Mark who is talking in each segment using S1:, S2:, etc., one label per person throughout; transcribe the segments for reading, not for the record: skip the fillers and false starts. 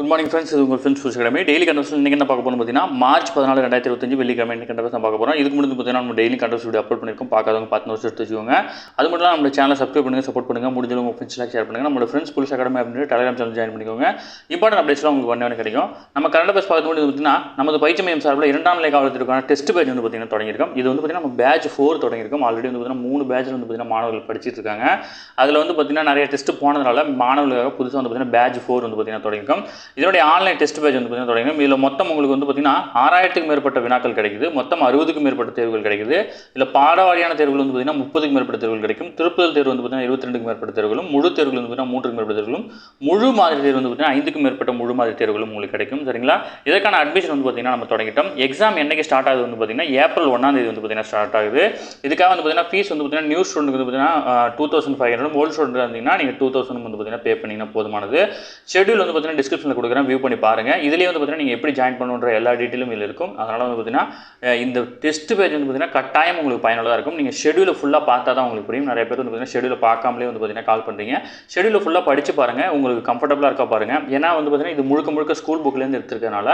S1: Good morning friends. இது உங்கள் friends புதுக்கிழமை daily கண்டர்ஸ் இன்றைக்கி என்ன பார்க்க போகிறோம் பார்த்தீங்கன்னா மார்ச் 14 2025 வெள்ளிக்கிழமை இன்றைக்கி கண்டர்ஸ் தான் பார்க்க போகிறோம். இதுக்கு முன்னாடி பார்த்தீங்கன்னா நம்ம டெய்லி கண்டர்ஸ் வீடியோ அப்லோட் பண்ணியிருக்கோம். பார்க்காதவங்க 10 வருஷம் எடுத்து வச்சுக்கோங்க. அது மட்டும் இல்லாமல் நம்ம சேனலை சப்ஸ்கிரைப் பண்ணுங்கள், சப்போர்ட் பண்ணுங்கள், முடிஞ்சவங்க உங்கள் ஃப்ரெண்ட்ஸ்லாம் ஷேர் பண்ணுங்கள். நம்மளோட ஃப்ரெண்ட்ஸ் புலிஸ் அகாடமி அப்படின்னு டெலிகிராம் சேனல் ஜாயின் பண்ணிக்கோங்க. இம்பார்ட்டன்ட் அப்டேட்ஸ்லாம் உங்களுக்கு பண்ணவே கிடைக்கும். நம்ம கரண்ட் அஃபேர்ஸ் பார்க்கும்போது பார்த்தீங்கன்னா நமது பயிற்சி மையம் சார்பில் 2ஆம் நிலை காவலத்திற்கான டெஸ்ட் பேட்ச் வந்து பார்த்தீங்கன்னா தொடங்கியிருக்கோம். இது வந்து பார்த்தீங்கன்னா நம்ம பேட்ச் 4 தொடங்கியிருக்கோம். ஆல்ரெடி வந்து பார்த்தீங்கன்னா 3 பேட்சில் வந்து பார்த்தீங்கன்னா மாணவர்கள் படிச்சுட்டு இருக்காங்க. அதில் வந்து பார்த்தீங்கன்னா நிறைய டெஸ்ட் போனதுனால மாணவர்களுக்காக புதுசாக வந்து பார்த்தீங்கன்னா பேட்ச் 4 வந்து பார்த்தீங்கன்னா தொடங்கியிருக்கோம். இதனுடைய ஆன்லைன் டெஸ்ட் பேட்ச் வந்து பார்த்தீங்கன்னா தொடங்கினோம். இதில் மொத்தம் உங்களுக்கு வந்து பார்த்தீங்கன்னா 6000க்கும் மேற்பட்ட வினாக்கள் கிடைக்குது. மொத்தம் 60க்கும் மேற்பட்ட தேர்வுகள் கிடைக்குது. இதில் பாடவாரியான தேர்வுகள் வந்து பார்த்தீங்கன்னா 30க்கும் மேற்பட்ட தேர்வுகள் கிடைக்கும். திருப்புதல் தேர்வு வந்து பார்த்தீங்கன்னா 22க்கும் மேற்பட்ட தேர்வுகளும், முழு தேர்வுகள் வந்து பார்த்தீங்கன்னா 3க்கும் மேற்பட்ட தேர்வுகளும், முழு மாதிரி தேர்வு வந்து பார்த்தீங்கன்னா 5க்கும் மேற்பட்ட முழு மாதிரி தேர்வுகளும் உங்களுக்கு கிடைக்கும். சரிங்களா? இதற்கான அட்மிஷன் வந்து பார்த்தீங்கன்னா நம்ம தொடங்கிட்டோம். எக்ஸாம் என்னைக்கு ஸ்டார்ட் ஆகுது வந்து பார்த்தீங்கன்னா ஏப்ரல் 1ஆம் தேதி வந்து பார்த்தீங்கன்னா ஸ்டார்ட் ஆகுது. இதுக்காக வந்து பார்த்தீங்கன்னா ஃபீஸ் வந்து பார்த்தீங்கன்னா நியூ ஸ்டூடெண்ட் வந்து பார்த்தீங்கன்னா 2500, ஓல்டு ஸ்டூடெண்ட் இருந்தீங்கன்னா நீங்கள் 2000 வந்து பார்த்தீங்கன்னா பே பண்ணிங்கன்னா போதுமானது. ஷெட்யூல் வந்து பார்த்தீங்கன்னா டிஸ்கிரிப்ஷனில் கொடுக்குறேன், வியூ பண்ணி பாருங்கள். இதுலேயே வந்து பார்த்தீங்கன்னா நீங்கள் எப்படி ஜாயின் பண்ணுன்ற எல்லா டீட்டெயிலும் இதில் இருக்கும். அதனால் வந்து பார்த்தீங்கன்னா இந்த டெஸ்ட் பேஜ் வந்து பார்த்தீங்கன்னா கட்டாயம் உங்களுக்கு பயனுள்ளதாக இருக்கும். நீங்கள் ஷெட்யூலை ஃபுல்லாக பார்த்தா தான் உங்களுக்கு புரியும். நிறைய பேர் வந்து பார்த்தீங்கன்னா ஷெட்யூலை பார்க்காமலே வந்து பார்த்தீங்கன்னா கால் பண்ணுறீங்க. ஷெட்யூலை ஃபுல்லாக படித்து பாருங்கள், உங்களுக்கு கம்ஃபர்டபுளாக இருக்கா பாருங்கள். ஏன்னா வந்து பார்த்தீங்கன்னா இது முழுக்க ஸ்கூல் புக்லேருந்து எடுத்துருக்கனால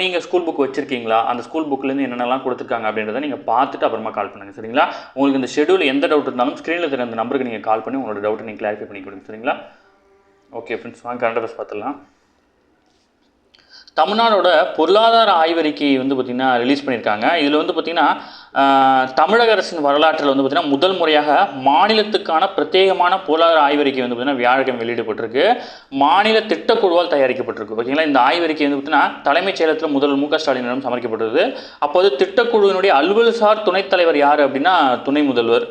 S1: நீங்கள் ஸ்கூல் புக் வச்சிருக்கீங்களா, அந்த ஸ்கூல் புக்லேருந்து என்னென்னலாம் கொடுத்துருக்காங்க அப்படின்றத நீங்கள் பார்த்துட்டு அப்புறமா கால் பண்ணுங்கள். சரிங்களா? உங்களுக்கு இந்த ஷெட்யூல் எந்த டவுட் இருந்தாலும் ஸ்க்ரீனில் தெரியும் அந்த நம்பருக்கு நீங்கள் கால் பண்ணி உங்களோட டவுட்டை நீங்கள் கிளாரிஃபை பண்ணி கொடுங்க. சரிங்களா? ஓகே ஃப்ரெண்ட்ஸ், வாங்க கரண்ட் அஃபேர்ஸ் பார்த்துடலாம். தமிழ்நாடோட பொருளாதார ஆய்வறிக்கை வந்து பார்த்திங்கன்னா ரிலீஸ் பண்ணியிருக்காங்க. இதில் வந்து பார்த்திங்கன்னா தமிழக அரசின் வரலாற்றில் வந்து பார்த்திங்கன்னா முதல் முறையாக மாநிலத்துக்கான பிரத்யேகமான பொருளாதார ஆய்வறிக்கை வந்து பார்த்திங்கன்னா வியாழக்கிழமை வெளியிடப்பட்டிருக்கு. மாநில திட்டக்குழுவால் தயாரிக்கப்பட்டிருக்கு. ஓகேங்களா? இந்த ஆய்வறிக்கை வந்து பார்த்திங்கன்னா தலைமைச் செயலகத்தில் முதல்வர் மு க ஸ்டாலினிடம் சமர்ப்பிக்கப்பட்டது. அப்போது திட்டக்குழுவினுடைய அலுவல்சார் துணைத் தலைவர் யார் அப்படின்னா துணை முதல்வர்.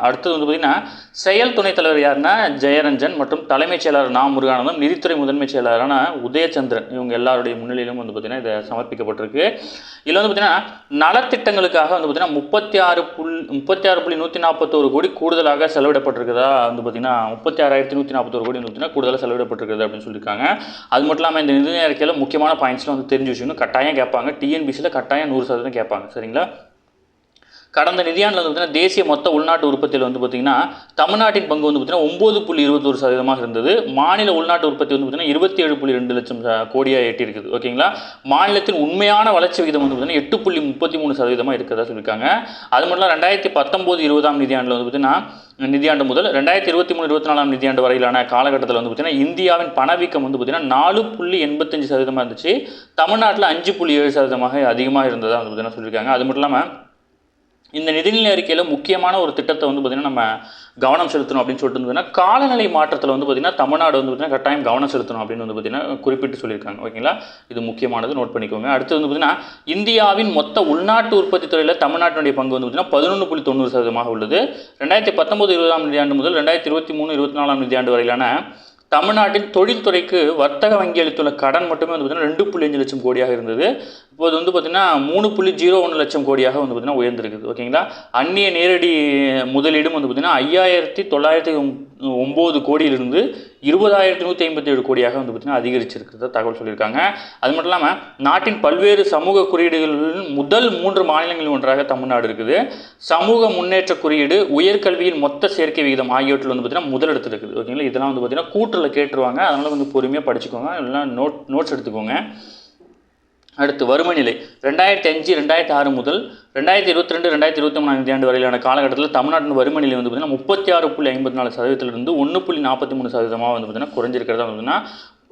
S1: அடுத்தது வந்து பார்த்திங்கன்னா செயல் துணைத் தலைவர் யாருன்னா ஜெயரஞ்சன் மற்றும் தலைமைச் செயலாளர் நா. முருகானந்தம், நிதித்துறை முதன்மைச் செயலாளரான உதயச்சந்திரன், இவங்க எல்லாருடைய முன்னிலையிலும் வந்து பார்த்திங்கன்னா இதை சமர்ப்பிக்கப்பட்டிருக்கு. இதில் வந்து பார்த்திங்கன்னா நலத்திட்டங்களுக்காக வந்து பார்த்திங்கன்னா 36,141 கோடி கூடுதலாக செலவிடப்பட்டிருக்கிறதா வந்து பார்த்திங்கன்னா 36,141 கோடி வந்து பார்த்திங்கன்னா கூடுதலாக செலவிடப்பட்டிருக்கிறது அப்படின்னு சொல்லியிருக்காங்க. அது மட்டும் இல்லாமல் இந்த நிதி அறிக்கையில் முக்கியமான பாயிண்ட்ஸ்லாம் வந்து தெரிஞ்சு வச்சுக்கணும். கட்டாயம் கேட்பாங்க. டிஎன்பிசியில் கட்டாயம் 100% கேட்பாங்க. சரிங்களா? கடந்த நிதியாண்டில் வந்து பார்த்தீங்கன்னா தேசிய மொத்த உள்நாட்டு உற்பத்தியில் வந்து பார்த்திங்கன்னா தமிழ்நாட்டின் பங்கு வந்து பார்த்திங்கன்னா 9.21% இருந்தது. மாநில உள்நாட்டு உற்பத்தி வந்து பார்த்திங்கன்னா 27.2 லட்சம் கோடியாக எட்டியிருக்குது. ஓகேங்களா? மாநிலத்தின் உண்மையான வளர்ச்சி விகிதம் வந்து பார்த்திங்கன்னா 8.33% இருக்கிறதா சொல்லியிருக்காங்க. அது மட்டும் இல்லை 2019-20 நிதியாண்டில் வந்து பார்த்திங்கன்னா நிதியாண்டு முதல் 2023-24 நிதியாண்டு வரையிலான காலகட்டத்தில் வந்து பார்த்திங்கன்னா இந்தியாவின் பணவீக்கம் வந்து பார்த்திங்கன்னா 4.85% இருந்துச்சு. தமிழ்நாட்டில் 5.7% அதிகமாக இருந்ததாக வந்து பார்த்திங்கன்னா சொல்லியிருக்காங்க. அது மட்டும் இல்லாமல் இந்த நிதிநிலை அறிக்கையில் முக்கியமான ஒரு திட்டத்தை வந்து பார்த்திங்கன்னா நம்ம கவனம் செலுத்தணும் அப்படின்னு சொல்லிட்டு வந்து காலநிலை மாற்றத்தில் வந்து பார்த்திங்கன்னா தமிழ்நாடு வந்து பார்த்திங்கன்னா கட்டாயம் கவனம் செலுத்தணும் அப்படின்னு வந்து பார்த்திங்கன்னா குறிப்பிட்டு சொல்லியிருக்காங்க. ஓகேங்களா? இது முக்கியமானது, நோட் பண்ணிக்கோங்க. அடுத்து வந்து பார்த்திங்கன்னா இந்தியாவின் மொத்த உள்நாட்டு உற்பத்தி துறையில் தமிழ்நாட்டினுடைய பங்கு வந்து பார்த்திங்கன்னா 11.90% உள்ளது. 2019-20 நிதியாண்டு முதல் 2023-24 நிதியாண்டு வரையிலான தமிழ்நாட்டின் தொழில்துறைக்கு வர்த்தக வங்கி அளித்துள்ள கடன் மட்டுமே வந்து பார்த்திங்கன்னா 2.5 லட்சம் கோடியாக இருந்தது. இப்போது வந்து பார்த்திங்கன்னா 3.01 லட்சம் கோடியாக வந்து பார்த்திங்கன்னா உயர்ந்திருக்குது. ஓகேங்களா? அந்நிய நேரடி முதலீடும் வந்து பார்த்திங்கன்னா 5,909 கோடியிலிருந்து 20,157 கோடியாக வந்து பார்த்திங்கன்னா அதிகரிச்சிருக்கிறத தகவல் சொல்லியிருக்காங்க. அது மட்டும் இல்லாமல் நாட்டின் பல்வேறு சமூக குறியீடுகளில் முதல் 3 மாநிலங்களில் ஒன்றாக தமிழ்நாடு இருக்குது. சமூக முன்னேற்ற குறியீடு, உயர்கல்வியின் மொத்த சேர்க்கை விகிதம் ஆகியவற்றில் வந்து பார்த்திங்கன்னா முதலிடத்தில் இருக்குது. ஓகேங்களா? இதெல்லாம் வந்து பார்த்திங்கன்னா கூற்றில் கேட்டுருவாங்க. அதனால் கொஞ்சம் பொறுமையாக படிச்சுக்கோங்க, எல்லாம் நோட்ஸ் எடுத்துக்கோங்க. அடுத்து வறுமை நிலை 2005-2006 முதல் 2022-2023 நிதியாண்டு வரையிலான காலகட்டத்தில் தமிழ்நாட்டின் வறுமை நிலை வந்து பார்த்திங்கன்னா 36.54% 1.43% வந்து பார்த்திங்கன்னா குறைஞ்சிருக்கிறதா வந்து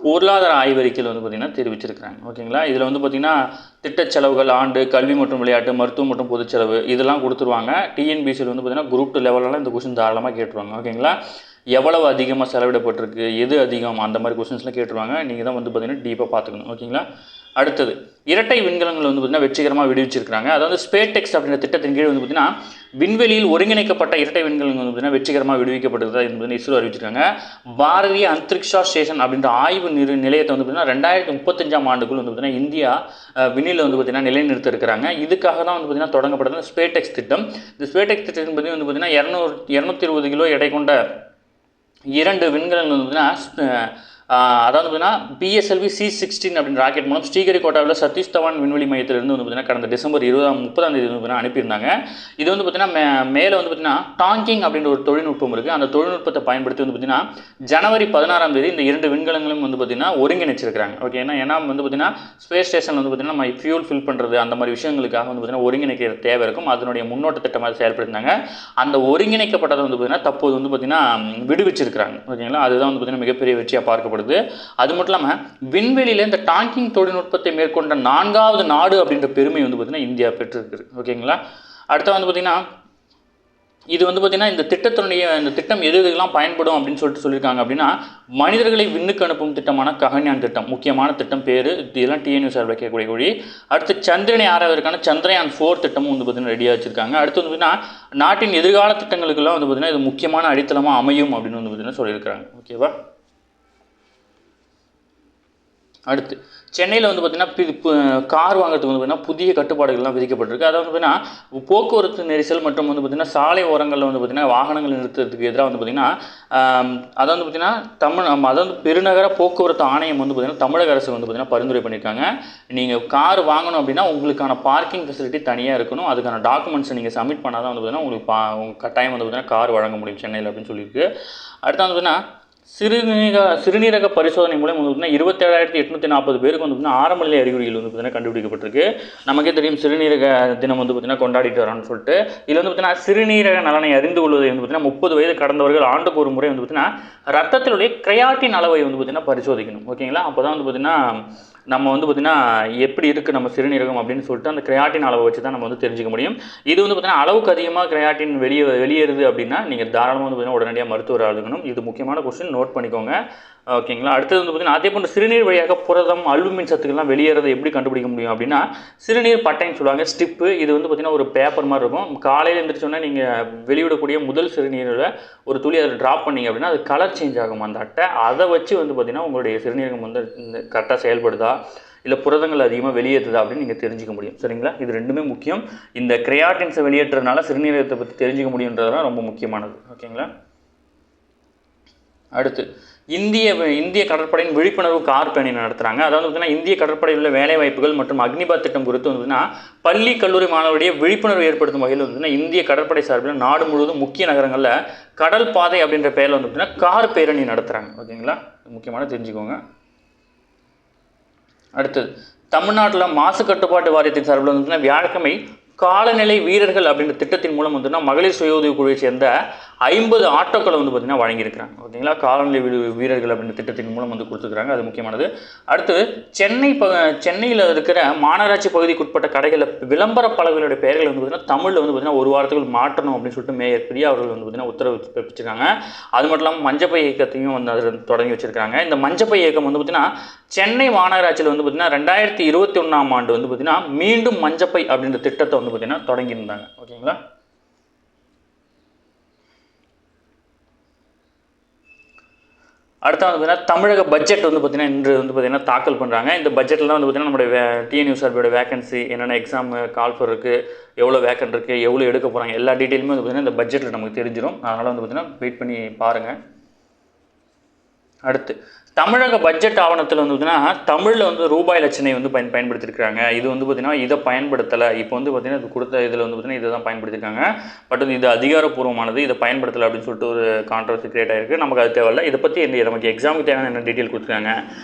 S1: பொருளாதார ஆய்வறிக்கையில் வந்து பார்த்திங்கன்னா தெரிவிச்சிருக்கிறாங்க. ஓகேங்களா? இதில் வந்து பார்த்திங்கன்னா திட்டச் செலவுகள், ஆண்டு, கல்வி மற்றும் விளையாட்டு, மருத்துவம் மற்றும் பொதுச் செலவு இதெல்லாம் கொடுத்துருவாங்க. டிஎன்பிசியில் வந்து பார்த்திங்கன்னா குரூப் 2 லெவலெலாம் இந்த கொஸ்டின் தாராளமாக கேட்டுருவாங்க. ஓகேங்களா? எவ்வளவு அதிகமாக செலவிடப்பட்டிருக்கு, எது அதிகம், அந்த மாதிரி கொஸ்டின்ஸ்லாம் கேட்டுருவாங்க. நீங்கள் தான் வந்து பார்த்திங்கன்னா டீப்பாக பார்த்துக்கணும். ஓகேங்களா? அடுத்தது இரட்டை விண்கலங்கள் வந்து பார்த்திங்கன்னா வெற்றிகரமாக விடுவிச்சிருக்காங்க. அதாவது ஸ்பேடெக்ஸ் அப்படின்ற திட்டத்தின் கீழ் வந்து பார்த்திங்கன்னா விண்வெளியில் ஒருங்கிணைக்கப்பட்ட இரட்டை விண்கலங்கள் வந்து பார்த்திங்கன்னா வெற்றிகரமாக விடுவிக்கப்பட்டது என்பது இஸ்ரோ அறிவிச்சிருக்காங்க. பாரதிய அந்தரிக்ஷா ஸ்டேஷன் அப்படின்ற ஆய்வு நிலையத்தை வந்து பார்த்திங்கன்னா 2035 ஆண்டுக்குள் வந்து பார்த்திங்கன்னா இந்தியா விண்ணில் வந்து பார்த்திங்கன்னா நிலைநிறுத்த இருக்கிறாங்க. இதுக்காக தான் வந்து பார்த்திங்கன்னா தொடங்கப்பட்டது ஸ்பேடெக்ஸ் திட்டம். இந்த ஸ்பேடெக்ஸ் திட்டம் பற்றி வந்து பார்த்திங்கன்னா 220 கிலோ எடை கொண்ட 2 விண்கலங்கள் வந்து பார்த்திங்கன்னா அதாவது பார்த்தீங்கன்னா பிஎஸ்எல்வி C-16 அப்படின்ற ராக்கெட் மூலம் ஸ்ரீஹரிகோட்டாவில் சதீஷ் தவான் விண்வெளி மையத்திலிருந்து வந்து பார்த்தீங்கன்னா கடந்த டிசம்பர் 30ஆம் தேதி வந்து பார்த்தீங்கன்னா அனுப்பியிருந்தாங்க. இது வந்து பார்த்தீங்கன்னா மேலே வந்து பார்த்தீங்கன்னா டாங்கிங் அப்படின்ற ஒரு தொழில்நுட்பம் இருக்குது. அந்த தொழில்நுட்பத்தை பயன்படுத்தி வந்து பார்த்தீங்கன்னா ஜனவரி 16ஆம் தேதி இந்த 2 விண்கலங்களும் வந்து பார்த்தீங்கன்னா ஒருங்கிணைச்சிருக்கிறாங்க. ஓகே, ஏன்னா வந்து பார்த்தீங்கன்னா ஸ்பேஸ் ஸ்டேஷன் வந்து பார்த்தீங்கன்னா நம்ம ஃபியூல் ஃபில் பண்ணுறது அந்த மாதிரி விஷயங்களுக்காக வந்து பார்த்தீங்கன்னா ஒருங்கிணைக்கிற தேவை இருக்கும். அதனுடைய முன்னோட்ட திட்டமாக செயல்படுத்தினாங்க. அந்த ஒருங்கிணைக்கப்பட்டதை வந்து பார்த்தீங்கன்னா தற்போது வந்து பார்த்தீங்கன்னா விடுவிச்சிருக்கிறாங்க. ஓகேங்களா, அதுதான் வந்து பார்த்தீங்கன்னா மிகப்பெரிய வெற்றியாக பார்க்கப்படுது. அது மட்டும் இல்லாமல் விண்வெளியில் இந்த டாங்கிங் தொழில்நுட்பத்தை மேற்கொண்ட 4வது நாடு அப்படின்ற பெருமை வந்து பார்த்தீங்கன்னா இந்தியா பெற்றிருக்கு. ஓகேங்களா, அடுத்து வந்து பார்த்தீங்கன்னா இது வந்து பார்த்தீங்கன்னா இந்த திட்டம் எதுக்கெல்லாம் பயன்படும் அப்படின்னு சொல்லியிருக்காங்க அப்படின்னா, மனிதர்களை விண்ணுக்கு அனுப்பும் திட்டமான ககன்யான் திட்டம், முக்கியமான திட்டம் பேர், இதெல்லாம் TNUSR வைக்கக்கூடிய கூடி. அடுத்து சந்திரனை ஆராய்வதற்கான சந்திரயான் 4 திட்டமும் வந்து பார்த்தீங்கன்னா ரெடியாக வச்சிருக்காங்க. அடுத்து வந்து பார்த்தீங்கன்னா நாட்டின் எதிர்கால திட்டங்களுக்கெல்லாம் வந்து பார்த்தீங்கன்னா இது முக்கியமான அடித்தளமாக அமையும் அப்படின்னு வந்து பார்த்தீங்கன்னா சொல்லியிருக்காங்க. ஓகேவா, அடுத்து சென்னையில் வந்து பார்த்திங்கன்னா கார் வாங்குறதுக்கு வந்து பார்த்திங்கன்னா புதிய கட்டுப்பாடுகள்லாம் விதிக்கப்பட்டிருக்கு. அதாவது வந்து பார்த்திங்கன்னா போக்குவரத்து நெரிசல் மற்றும் வந்து பார்த்திங்கன்னா சாலை ஓரங்களில் வந்து பார்த்திங்கன்னா வாகனங்கள் நிறுத்துறதுக்கு எதிராக வந்து பார்த்திங்கன்னா அதாவது பார்த்திங்கன்னா அதாவது பெருநகர போக்குவரத்து ஆணையம் வந்து பார்த்திங்கன்னா தமிழக அரசு வந்து பார்த்திங்கன்னா பரிந்துரை பண்ணியிருக்காங்க. நீங்கள் கார் வாங்கணும் அப்படின்னா உங்களுக்கான பார்க்கிங் ஃபெசிலிட்டி தனியாக இருக்கணும். அதுக்கான டாக்குமெண்ட்ஸை நீங்கள் சப்மிட் பண்ணால் தான் வந்து பார்த்திங்கன்னா உங்களுக்கு கட்டாயம் வந்து பார்த்திங்கன்னா கார் வழங்க முடியும் சென்னையில் அப்படின்னு சொல்லியிருக்கு. அடுத்து வந்து பார்த்திங்கன்னா சிறுநீரக பரிசோதனை மூலம் வந்து பார்த்தீங்கன்னா 27,840 பேருக்கு வந்து பார்த்தீங்கன்னா ஆரம்ப நிலை அறிகுறிகள் வந்து பார்த்தீங்கன்னா கண்டுபிடிக்கப்பட்டிருக்கு. நமக்கே தெரியும் சிறுநீரக தினம் வந்து பார்த்தீங்கன்னா கொண்டாடிட்டு வரோன்னு சொல்லிட்டு. இதில் வந்து பார்த்தீங்கன்னா சிறுநீரக நலனை அறிந்து கொள்வதை வந்து பார்த்தீங்கன்னா 30 வயது கடந்தவர்கள் ஆண்டுக்கு ஒரு முறை வந்து பார்த்தீங்கன்னா ரத்தத்தினுடைய கிரையாட்டின் அளவை வந்து பார்த்தீங்கன்னா பரிசோதிக்கணும். ஓகேங்களா, அப்போ தான் வந்து பார்த்தீங்கன்னா நம்ம வந்து பார்த்திங்கன்னா எப்படி இருக்குது நம்ம சிறுநீரகம் அப்படின்னு சொல்லிட்டு அந்த கிரையாட்டின் அளவை வச்சு தான் நம்ம வந்து தெரிஞ்சிக்க முடியும். இது வந்து பார்த்திங்கன்னா அளவுக்கு அதிகமாக கிரையாட்டின் வெளியேறுது அப்படின்னா நீங்கள் தாராளமாக வந்து பார்த்திங்கன்னா உடனடியாக மருத்துவர் அணுகணும். இது முக்கியமான கொஸ்டின், நோட் பண்ணிக்கோங்க. ஓகேங்களா, அடுத்தது வந்து பார்த்திங்கன்னா அதே போன்ற சிறுநீர் வழியாக புரதம் அல்புமின் சத்துக்கள்லாம் வெளியேறதை எப்படி கண்டுபிடிக்க முடியும் அப்படின்னா சிறுநீர் பட்டைன்னு சொல்லுவாங்க, ஸ்டிப்பு. இது வந்து பார்த்திங்கன்னா ஒரு பேப்பர் மாதிரி இருக்கும். காலையில் எழுந்திரிச்சோன்னா நீங்கள் வெளியிடக்கூடிய முதல் சிறுநீரில் ஒரு துளி அதை ட்ராப் பண்ணிங்க அப்படின்னா அது கலர் சேஞ்ச் ஆகும் அந்த அட்டை. அதை வச்சு வந்து பார்த்திங்கன்னா உங்களுடைய சிறுநீரகம் வந்து கரெக்டாக செயல்படுதா இல்லை புரதங்கள் அதிகமாக வெளியேற்றுதா அப்படின்னு நீங்கள் தெரிஞ்சிக்க முடியும். சரிங்களா, இது ரெண்டுமே முக்கியம். இந்த கிரையாட்டின்ஸை வெளியேற்றதுனால சிறுநீரகத்தை பற்றி தெரிஞ்சிக்க முடியுன்றதுலாம் ரொம்ப முக்கியமானது. ஓகேங்களா, அடுத்து இந்திய கடற்படையின் விழிப்புணர்வு கார் பேரணி நடத்துகிறாங்க. அதாவது பார்த்தீங்கன்னா இந்திய கடற்படையில் உள்ள வேலைவாய்ப்புகள் மற்றும் அக்னிபாத் திட்டம் குறித்து வந்து பார்த்தீங்கன்னா பள்ளி கல்லூரி மாணவருடைய விழிப்புணர்வு ஏற்படுத்தும் வகையில் வந்து பார்த்தீங்கன்னா இந்திய கடற்படை சார்பில் நாடு முழுவதும் முக்கிய நகரங்களில் கடல் பாதை அப்படின்ற பெயரில் வந்து பார்த்தீங்கன்னா கார் பேரணி நடத்துகிறாங்க. ஓகேங்களா, முக்கியமான தெரிஞ்சுக்கோங்க. அடுத்தது தமிழ்நாட்டில் மாசு கட்டுப்பாட்டு வாரியத்தின் சார்பில் வந்து பார்த்தீங்கன்னா வியாழக்கிழமை காலநிலை வீரர்கள் அப்படின்ற திட்டத்தின் மூலம் வந்துன்னா மகளிர் சுய உதவி குழுவை சேர்ந்த 50 ஆட்டோக்களை வந்து பார்த்திங்கன்னா வழங்கியிருக்கிறாங்க. ஓகேங்களா, காலநிலை வீரர்கள் அப்படின்ற திட்டத்தின் மூலம் வந்து கொடுத்துருக்குறாங்க, அது முக்கியமானது. அடுத்து சென்னையில் இருக்கிற மாநகராட்சி பகுதிக்குட்பட்ட கடைகளில் விளம்பர பலகைகளுடைய பெயர்கள் வந்து பார்த்திங்கன்னா தமிழில் வந்து பார்த்திங்கன்னா ஒரு வாரத்துக்கு மாற்றணும் அப்படின்னு சொல்லிட்டு மேயர் பிரியா அவர்கள் வந்து பார்த்திங்கன்னா உத்தரவு பிறப்பிச்சிருக்காங்க. அது மட்டும் இல்லாமல் மஞ்சப்பை இயக்கத்தையும் வந்து அதில் தொடங்கி வச்சிருக்காங்க. இந்த மஞ்சப்பை இயக்கம் வந்து பார்த்திங்கன்னா சென்னை மாநகராட்சியில் வந்து பார்த்திங்கன்னா 2021ஆம் ஆண்டு வந்து பார்த்திங்கன்னா மீண்டும் மஞ்சப்பை அப்படின்ற திட்டத்தை வந்து பார்த்திங்கன்னா தொடங்கியிருந்தாங்க. ஓகேங்களா, அடுத்த வந்து பார்த்தீங்கன்னா தமிழக பட்ஜெட் வந்து பார்த்திங்கன்னா இன்று வந்து பார்த்திங்கன்னா தாக்கல் பண்ணுறாங்க. இந்த பட்ஜெட்டில் தான் வந்து பார்த்திங்கன்னா நம்மளுடைய TNUSR வேகன்சி என்னென்ன எக்ஸாம் கால்ஃபர் இருக்குது, எவ்வளோ வேக்கன்ட் இருக்குது, எவ்வளோ எடுக்க போகிறாங்க, எல்லா டீட்டெயிலுமே வந்து பார்த்திங்கன்னா இந்த பட்ஜெட்டில் நமக்கு தெரிஞ்சிடும். அதனால் வந்து பார்த்திங்கன்னா வெயிட் பண்ணி பாருங்கள். அடுத்து தமிழக பட்ஜெட் ஆவணத்தில் வந்து பார்த்தீங்கன்னா தமிழில் வந்து ரூபாய் லட்சணை வந்து பயன்படுத்தியிருக்காங்க. இது வந்து பார்த்திங்கன்னா இதை பயன்படுத்தலை. இப்போ வந்து பார்த்திங்கன்னா இது கொடுத்த இதில் வந்து பார்த்திங்கன்னா இதை தான் பயன்படுத்தியிருக்காங்க. பட் இது அதிகாரப்பூர்வமானது, இதை பயன்படுத்தலை அப்படின்னு சொல்லிட்டு ஒரு கான்ட்ரவர்சி கிரியேட் ஆகிருக்கு. நமக்கு அது தேவையில்லை. இதை பற்றி நமக்கு எக்ஸாமுக்கு தேவையான என்ன டீட்டெயில் கொடுத்துருக்காங்க.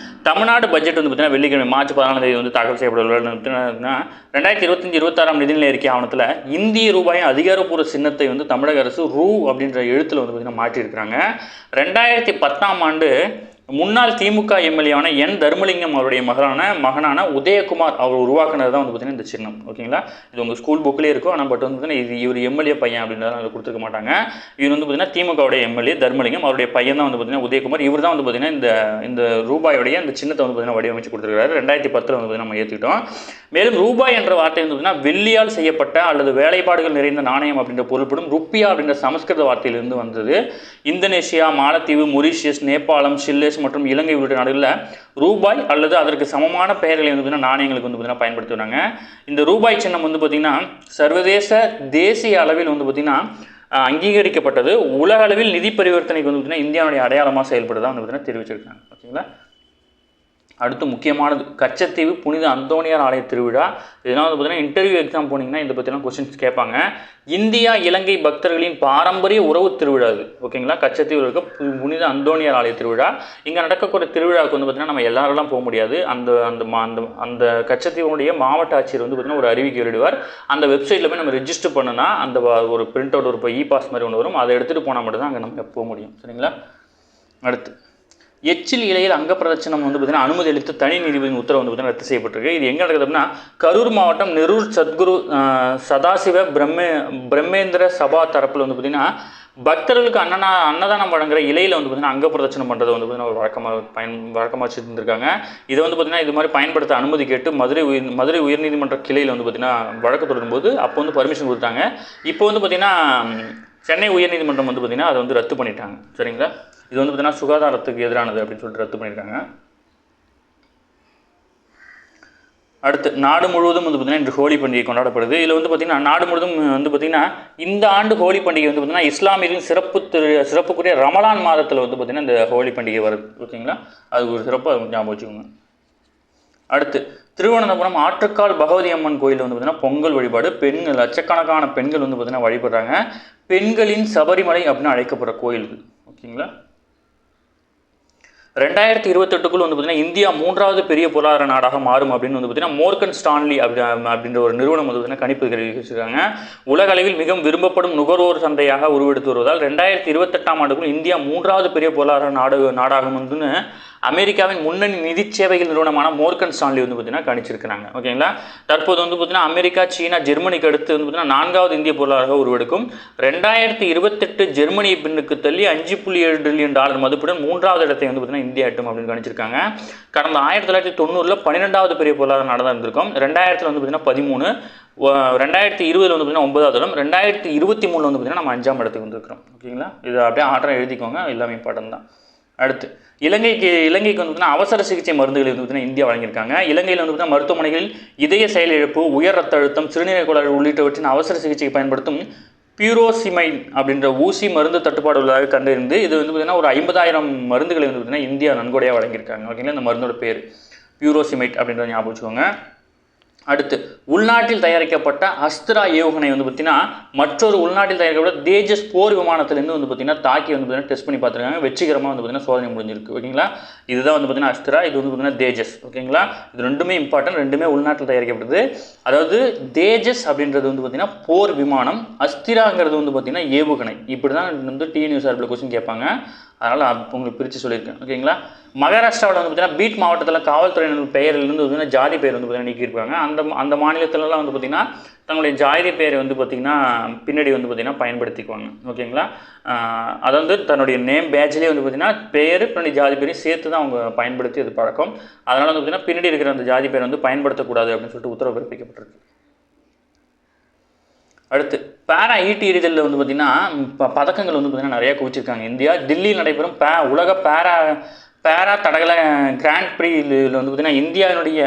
S1: தமிழ்நாடு பட்ஜெட் வந்து பார்த்திங்கன்னா வெள்ளிக்கிழமை மார்ச் 14ஆம் தேதி வந்து தாக்கல் செய்யப்பட்டுள்ளதுன்னா 2025-26ஆம் நிதிநிலை அறிக்கை ஆவணத்தில் இந்திய ரூபாயின் அதிகாரப்பூர்வ சின்னத்தை வந்து தமிழக அரசு ரூ அப்படின்ற எழுத்தில் வந்து பார்த்திங்கன்னா மாற்றியிருக்கிறாங்க. 2010ஆம் ஆண்டு முன்னாள் திமுக எம்எல்ஏவான என் தர்மலிங்கம் அவருடைய மகனான உதயகுமார் அவர் உருவாக்குனது தான் வந்து பார்த்திங்கன்னா இந்த சின்னம். ஓகேங்களா, இது உங்கள் ஸ்கூல் புக்லேயே இருக்கும். ஆனால் பட் வந்து பார்த்திங்கன்னா இது இவர் எம்எல்ஏ பையன் அப்படின்றத அதை கொடுத்துருக்க மாட்டாங்க. இவர் வந்து பார்த்திங்கன்னா திமுகவுடைய எம்எல்ஏ தர்மலிங்கம், அவருடைய பையன் தான் வந்து பார்த்திங்கன்னா உதயகுமார். இவர் தான் வந்து பார்த்திங்கன்னா இந்த ரூபாயோடைய இந்த சின்னத்தை வந்து பார்த்திங்கன்னா வடிவமைச்சு கொடுத்துருக்காரு. 2010 வந்து பார்த்திங்கன்னா நம்ம ஏற்றுக்கிட்டோம். மேலும் ரூபாய் என்ற வார்த்தை வந்து பார்த்திங்கன்னா வெள்ளியால் செய்யப்பட்ட அல்லது வேலைப்பாடுகள் நிறைந்த நாணயம் அப்படின்ற பொருள்படும் ருப்பியா அப்படின்ற சமஸ்கிருத வார்த்தையிலிருந்து வந்தது. இந்தோனேஷியா, மாலத்தீவு, மொரீஷியஸ், நேபாளம், ஷில்லேஸ் மற்றும் இலங்கை உள்ளிட்ட நாடுகளில் ரூபாய் அல்லது அதற்கு சமமான பெயர்களை வந்து நாணயங்களுக்கு வந்து பார்த்திங்கன்னா பயன்படுத்துகிறாங்க. இந்த ரூபாய் சின்னம் வந்து பார்த்திங்கன்னா சர்வதேச தேசிய அளவில் வந்து பார்த்திங்கன்னா அங்கீகரிக்கப்பட்டது. உலக அளவில் நிதி பரிவர்த்தனைக்கு வந்து பார்த்திங்கன்னா இந்தியாவுடைய அடையாளமாக செயல்படுதான் வந்து பார்த்திங்கன்னா தெரிவிச்சிருக்காங்க. ஓகேங்களா. அடுத்து முக்கியமானது கச்சத்தீவு புனித அந்தோனியார் ஆலய திருவிழா. இதெல்லாம் வந்து பார்த்தீங்கன்னா இன்டர்வியூ எக்ஸாம் போனீங்கன்னா இதை பற்றிலாம் கொஸ்டின்ஸ் கேட்பாங்க. இந்தியா இலங்கை பக்தர்களின் பாரம்பரிய உறவு திருவிழா இது. ஓகேங்களா. கச்சத்தீவில் இருக்க புனித அந்தோனியார் ஆலய திருவிழா. இங்கே நடக்கக்கூடிய திருவிழாவுக்கு வந்து பார்த்திங்கன்னா நம்ம எல்லாரெல்லாம் போக முடியாது. அந்த கச்சத்தீவுடைய மாவட்ட ஆட்சியர் வந்து பார்த்திங்கன்னா ஒரு அறிவிக்கை வெளியிடுவார். அந்த வெப்சைட்டில் போய் நம்ம ரெஜிஸ்டர் பண்ணுனா அந்த ஒரு பிரிண்ட் அவுட் ஒரு இ பாஸ் மாதிரி ஒன்று வரும். அதை எடுத்துகிட்டு போனால் மட்டும் தான் அங்கே நம்ம போக முடியும். சரிங்களா. அடுத்து எச்சில் இலையில் அங்க பிரதட்சணம் வந்து பார்த்தீங்கன்னா அனுமதி அளித்து தனி நீதிபதியின் உத்தரவு வந்து பார்த்தீங்கன்னா ரத்து செய்யப்பட்டிருக்கு. இது எங்கே நடக்குது அப்படின்னா கரூர் மாவட்டம் நெரூர் சத்குரு சதாசிவ பிரம்மேந்திர சபா தரப்பில் வந்து பார்த்தீங்கன்னா பக்தர்களுக்கு அன்னதானம் வழங்குற இலையில் வந்து பார்த்தீங்கன்னா அங்க பிரதட்சணம் பண்ணுறது வந்து பார்த்தீங்கன்னா ஒரு வழக்கமாக வச்சுருந்துருக்காங்க. இதை வந்து பார்த்தீங்கன்னா இது மாதிரி பயன்படுத்த அனுமதி கேட்டு மதுரை உயர்நீதிமன்ற கிளையில் வந்து பார்த்தீங்கன்னா வழக்கு தொடரும் போது அப்போ வந்து பர்மிஷன் கொடுத்தாங்க. இப்போ வந்து பார்த்தீங்கன்னா சென்னை உயர்நீதிமன்றம் வந்து பார்த்தீங்கன்னா அதை வந்து ரத்து பண்ணிட்டாங்க. சரிங்களா. இது வந்து பார்த்தீங்கன்னா சுகாதாரத்துக்கு எதிரானது அப்படின்னு சொல்லிட்டு ரத்து பண்ணியிருக்காங்க. அடுத்து நாடு முழுவதும் வந்து பார்த்திங்கன்னா இன்று ஹோலி பண்டிகை கொண்டாடப்படுது. இதில் வந்து பார்த்திங்கன்னா நாடு முழுவதும் வந்து பார்த்திங்கன்னா இந்த ஆண்டு ஹோலி பண்டிகை வந்து பார்த்திங்கன்னா இஸ்லாமியர்களின் சிறப்புக்குரிய ரமலான் மாதத்தில் வந்து பார்த்திங்கன்னா இந்த ஹோலி பண்டிகை வருது. ஓகேங்களா. அது ஒரு சிறப்பு ஞாபகம் வச்சுக்கோங்க. அடுத்து திருவனந்தபுரம் ஆற்றுக்கால் பகவதி அம்மன் கோயில் வந்து பார்த்திங்கன்னா பொங்கல் வழிபாடு. பெண்கள் லட்சக்கணக்கான பெண்கள் வந்து பார்த்திங்கன்னா வழிபடுறாங்க. பெண்களின் சபரிமலை அப்படின்னு அழைக்கப்படுற கோயில் இது. ஓகேங்களா. 2028க்குள் வந்து பார்த்திங்கன்னா இந்தியா 3வது பெரிய பொருளாதார நாடாக மாறும் அப்படின்னு வந்து பார்த்திங்கன்னா மோர்கன் ஸ்டான்லி அப்படின்ற ஒரு நிறுவனம் வந்து பார்த்திங்கன்னா கணிப்பு தெரிவிச்சிருக்காங்க. உலக அளவில் மிகவும் விரும்பப்படும் நுகர்வோர் சந்தையாக உருவெடுத்து வருவதால் 2028ஆம் ஆண்டுக்குள் இந்தியா 3வது பெரிய பொருளாதார நாடாகும் வந்து அமெரிக்காவின் முன்னணி நிதி சேவைகள் நிறுவனமான மோர்கன் ஸ்டான்லி வந்து பார்த்திங்கன்னா கணிச்சிருக்கிறாங்க. ஓகேங்களா. தற்போது வந்து பார்த்திங்கன்னா அமெரிக்கா சீனா ஜெர்மனிக்கு அடுத்து வந்து பார்த்திங்கன்னா 4வது இந்திய பொருளாதார உருவெடுக்கும். 2028 ஜெர்மனியை பின்னுக்கு தள்ளி $5.7 பில்லியன் மதிப்புடன் 3வது இடத்தை வந்து பார்த்திங்கன்னா இந்தியா எட்டும் அப்படின்னு கணிச்சிருக்காங்க. கடந்த 1990 12வது பெரிய பொருளாதார நாடாக தான் இருந்திருக்கும். 2000 வந்து பார்த்திங்கன்னா 13, 2020 வந்து பார்த்திங்கன்னா 9வது இடம், 2023 வந்து பார்த்திங்கன்னா நம்ம 5ஆம் இடத்துக்கு வந்துருக்கிறோம். ஓகேங்களா. இது அப்படியே ஆர்டராக எழுதிக்கோங்க, எல்லாமே இம்பார்ட்டன்ட் தான். அடுத்து இலங்கைக்கு வந்து பார்த்தீங்கன்னா அவசர சிகிச்சை மருந்துகளை வந்து பார்த்தீங்கன்னா இந்தியா வழங்கியிருக்காங்க. இலங்கையில் வந்து பார்த்தீங்கன்னா மருத்துவமனைகளில் இதய செயலிழப்பு, உயர் ரத்த அழுத்தம், சிறுநீரக கோளாறு உள்ளிட்டவற்றின் அவசர சிகிச்சைக்கு பயன்படுத்தும் பியூரோசிமைன் அப்படின்ற ஊசி மருந்து தட்டுப்பாடு உள்ளதாக கண்டறிந்து இது வந்து பார்த்தீங்கன்னா ஒரு 50,000 மருந்துகளை வந்து பார்த்தீங்கன்னா இந்தியா நன்கொடையாக வழங்கியிருக்காங்க. ஓகேங்களா. இந்த மருந்தோட பேர் பியூரோசிமைட் அப்படின்றத ஞாபகம் வச்சுக்கோங்க. அடுத்து உள்நாட்டில் தயாரிக்கப்பட்ட அஸ்திரா ஏவுகணை வந்து பார்த்தீங்கன்னா மற்றொரு உள்நாட்டில் தயாரிக்கப்பட்ட தேஜஸ் போர் விமானத்திலேருந்து வந்து பார்த்தீங்கன்னா தாக்கி வந்து பார்த்தீங்கன்னா டெஸ்ட் பண்ணி பார்த்துருக்காங்க. வெற்றிகரமாக வந்து பார்த்தீங்கன்னா சோதனை முடிஞ்சிருக்கு. ஓகேங்களா. இதுதான் வந்து பார்த்தீங்கன்னா அஸ்திரா, இது வந்து பார்த்தீங்கன்னா தேஜஸ். ஓகேங்களா. இது ரெண்டுமே இம்பார்ட்டன்ட், ரெண்டுமே உள்நாட்டில் தயாரிக்கப்படுது. அதாவது தேஜஸ் அப்படின்றது வந்து பார்த்தீங்கன்னா போர் விமானம், அஸ்திராங்கிறது வந்து பார்த்தீங்கன்னா ஏவுகணை. இப்படி தான் வந்து டிஎன்யூஎஸ் சார்பில் கொஸ்டின் கேட்பாங்க. அதனால் உங்களுக்கு பிரித்து சொல்லியிருக்கேன். ஓகேங்களா. மகாராஷ்டிராவில் வந்து பார்த்தீங்கன்னா பீட் மாவட்டத்தில் காவல்துறையினர் பெயரிலிருந்து பார்த்தீங்கன்னா ஜாதி பெயர் வந்து பார்த்தீங்கன்னா நீக்கியிருப்பாங்க. அந்த மாநிலத்திலலாம் வந்து பார்த்திங்கன்னா தங்களுடைய ஜாதி பெயரை வந்து பார்த்திங்கன்னா பின்னாடி வந்து பார்த்திங்கன்னா பயன்படுத்திக்குவாங்க. ஓகேங்களா. அதை வந்து தன்னுடைய நேம் பேட்ச்லேயே வந்து பார்த்திங்கன்னா பேர் பின்னாடி ஜாதி பேரையும் சேர்த்து தான் அவங்க பயன்படுத்தி அது பழக்கம். அதனால் வந்து பார்த்திங்கன்னா பின்னாடி இருக்கிற அந்த ஜாதி பேரை வந்து பயன்படுத்தக்கூடாது அப்படின்னு சொல்லிட்டு உத்தரவு பிறப்பிக்கப்பட்டிருக்கு. அடுத்து பேரா ஈட்டி எறிதலில் வந்து பார்த்திங்கன்னா பதக்கங்கள் வந்து பார்த்திங்கன்னா நிறையா குவிச்சிருக்காங்க இந்தியா. டெல்லியில் நடைபெறும் உலக பேரா தடகள கிராண்ட் ப்ரீயில் வந்து பார்த்திங்கன்னா இந்தியாவினுடைய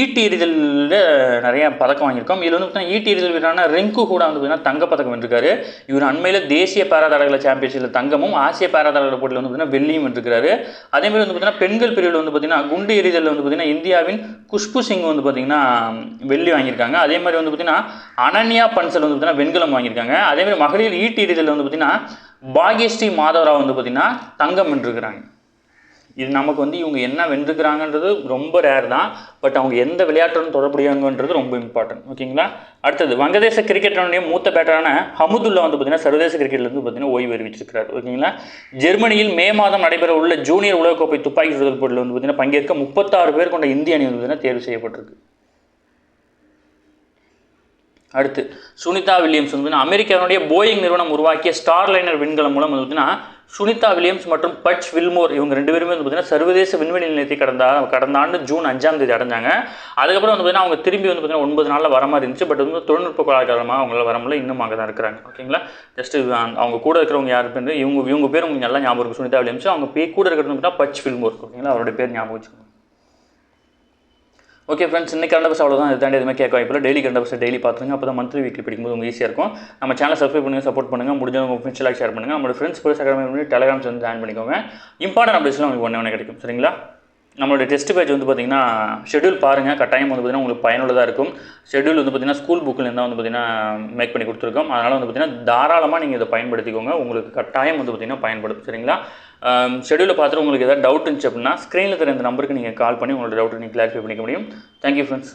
S1: ஈட்டி எறிதலில் நிறையா பதக்கம் வாங்கியிருக்கோம். இதில் வந்து பார்த்தீங்கன்னா ஈட்டி எறிதல் வீரரான ரிங்கு கூட வந்து பார்த்தீங்கன்னா தங்கப்பதக்கம் வென்றிருக்காரு. இவர் அண்மையில் தேசிய பேரா தடகள சாம்பியன்ஷிப்பில் தங்கமும் ஆசிய பேரா தடகள போட்டியில் வந்து பார்த்தீங்கன்னா வெள்ளியும் வென்றிருக்காரு. அதேமாதிரி வந்து பார்த்தீங்கன்னா பெண்கள் பிரிவில் வந்து பார்த்தீங்கன்னா குண்டு எறிதலில் வந்து பார்த்தீங்கன்னா இந்தியாவின் குஷ்பு சிங் வந்து பார்த்தீங்கன்னா வெள்ளி வாங்கியிருக்காங்க. அதே மாதிரி வந்து பார்த்தீங்கன்னா அனன்யா பன்சல் வந்து பார்த்தீங்கன்னா வெண்கலம் வாங்கியிருக்காங்க. அதேமாதிரி மகளிர் ஈட்டி எறிதலில் வந்து பார்த்தீங்கன்னா பாக்யஸ்ரீ மாதவராவ் வந்து பார்த்தீங்கன்னா தங்கம் வென்றிருக்கிறாங்க. இது நமக்கு வந்து இவங்க என்ன வென்றுக்கிறாங்கன்றது ரொம்ப ரேர் தான். பட் அவங்க எந்த விளையாட்டுடன் தொடர்புடையவங்கன்றது ரொம்ப இம்பார்ட்டன்ட். ஓகேங்களா. அடுத்தது வங்கதேச கிரிக்கெட்டருடைய மூத்த பேட்டரான ஹமுதுல்லா வந்து பார்த்தீங்கன்னா சர்வதேச கிரிக்கெட்லேருந்து பார்த்தீங்கன்னா ஓய்வு அறிவிச்சிருக்கிறார். ஓகேங்களா. ஜெர்மனியில் மே மாதம் நடைபெற உள்ள ஜூனியர் உலகக்கோப்பை துப்பாக்கி சுடுதல் போட்டியில் வந்து பார்த்தீங்கன்னா பங்கேற்க 36 பேர் கொண்ட இந்திய அணி வந்து பார்த்தீங்கன்னா தேர்வு செய்யப்பட்டிருக்கு. அடுத்து சுனிதா வில்லியம்ஸ் வந்து அமெரிக்காவுடைய போயிங் நிறுவனம் உருவாக்கிய ஸ்டார்லைனர் விண்கலம் மூலம் வந்து பார்த்தீங்கன்னா சுனிதா வில்லியம்ஸ் மற்றும் பட்ச் வில்மோர் இவங்க 2 பேருமே வந்து பார்த்தீங்கன்னா சர்வதேச விண்வெளி நிலையத்தை கடந்த ஆண்டு ஜூன் 5ஆம் தேதி அடைஞ்சாங்க. அதுக்கப்புறம் வந்து பார்த்தீங்கன்னா அவங்க திரும்பி வந்து பார்த்தீங்கன்னா 9 நாளில் வர மாதிரி இருந்துச்சு. பட் வந்து தொழில்நுட்ப காரணமாக அவங்களால வர முடியல. இன்னும் அங்கே தான் இருக்கிறாங்க. ஓகேங்களா. ஜஸ்ட் அவங்க கூட இருக்கிறவங்க யார் பேர் இவங்க பேர் உங்களுக்கு நல்லா ஞாபகம் இருக்கும். சுனிதா வில்லியம்ஸ் அவங்க கூட இருக்கிறது பார்த்தா பட்ச் வில்மோர். ஓகேங்களா. அவருடைய பேர் ஞாபகம் வச்சுக்கோங்க. ஓகே ஃப்ரெண்ட்ஸ், இன்னைக்கு கரண்ட் அஃபேர்ஸ் அவ்வளோதான். இது தாண்டி எதுவுமே கேட்க வாய்ப்பில்லை. டெய்லி கரண்ட் அஃபேர்ஸ் டெய்லி பார்த்துருங்க. அப்போ தான் மந்த்லி வீக்லி படிக்கும்போது உங்களுக்கு ஈஸியாக இருக்கும். நம்ம சேனல் சப்ஸ்கிரைப் பண்ணுங்கள், சப்போர்ட் பண்ணுங்கள். முடிஞ்சவங்க உங்கள் ஃப்ரெண்ட்ஸ்லாம் ஷேர் பண்ணுங்கள். நம்மளோட ஃப்ரெண்ட்ஸ் கூட சக்கரமே பண்ணி டெலிகிராம்ஸ் வந்து ஜாயின் பண்ணிக்கோங்க. இம்பார்ட்டன்ட் அப்டேட்ஸ்லாம் உங்களுக்கு ஒன்று கிடைக்கும். சரிங்களா? நம்மளோட டெஸ்ட் பேஜ் வந்து பார்த்திங்கன்னா ஷெட்யூல் பாருங்கள். கட்டாயம் வந்து பார்த்திங்கன்னா உங்களுக்கு பயனுள்ளதாக இருக்கும். ஷெட்யூல் வந்து பார்த்திங்கன்னா ஸ்கூல் புக்கில் தான் வந்து பார்த்திங்கன்னா மேக் பண்ணி கொடுத்துருக்கோம். அதனால் வந்து பார்த்திங்கன்னா தாராளமாக நீங்கள் இதை பயன்படுத்திக்கோங்க. உங்களுக்கு கட்டாயம் வந்து பார்த்திங்கன்னா பயன்படும். சரிங்களா? ஷெட்யூலை பார்த்துட்டு உங்களுக்கு எதாவது டவுட் இருந்துச்சு அப்படின்னா ஸ்க்ரீனில் தர இந்த நம்பருக்கு நீங்கள் கால் பண்ணி உங்களோட டவுட்டை நீங்கள் கிளாரிஃபை பண்ணிக்க முடியும். Thank you friends.